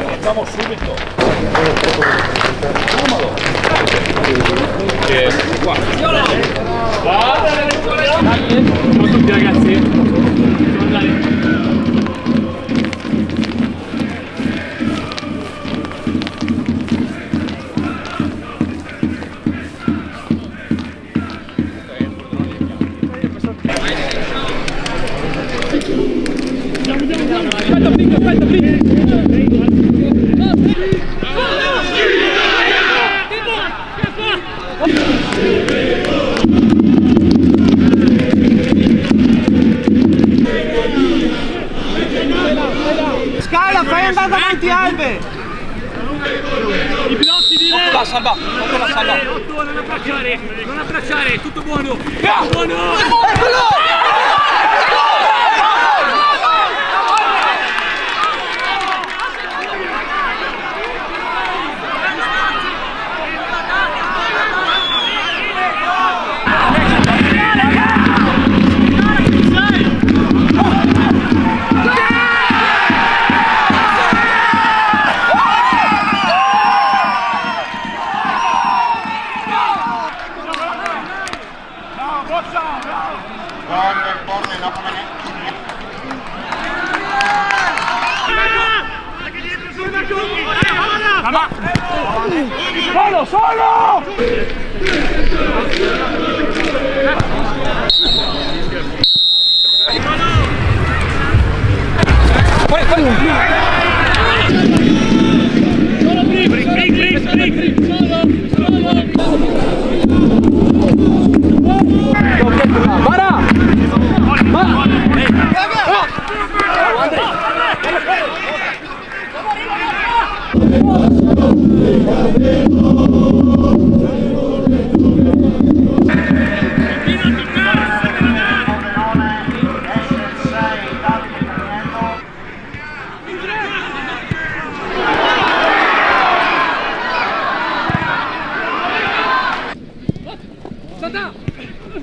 Iniziamo subito. Comodo. Qua. Ciao a tutti ragazzi. Scala, fai andare davanti Albe! I blocchi di la salva, la salva! non abbracciare, tutto buono! Buono! Solo!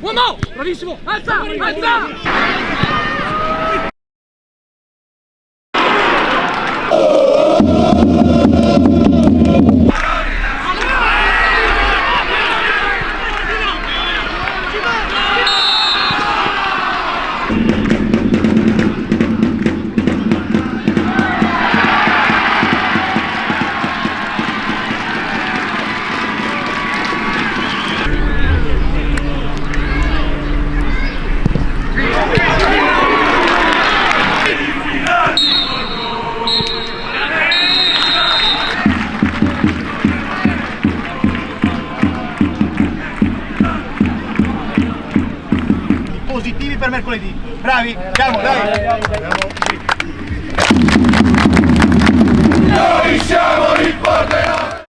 Uomo! Bravissimo! Alza! Alza! Positivi per mercoledì. Bravi, andiamo, dai! Noi siamo il Pordenone!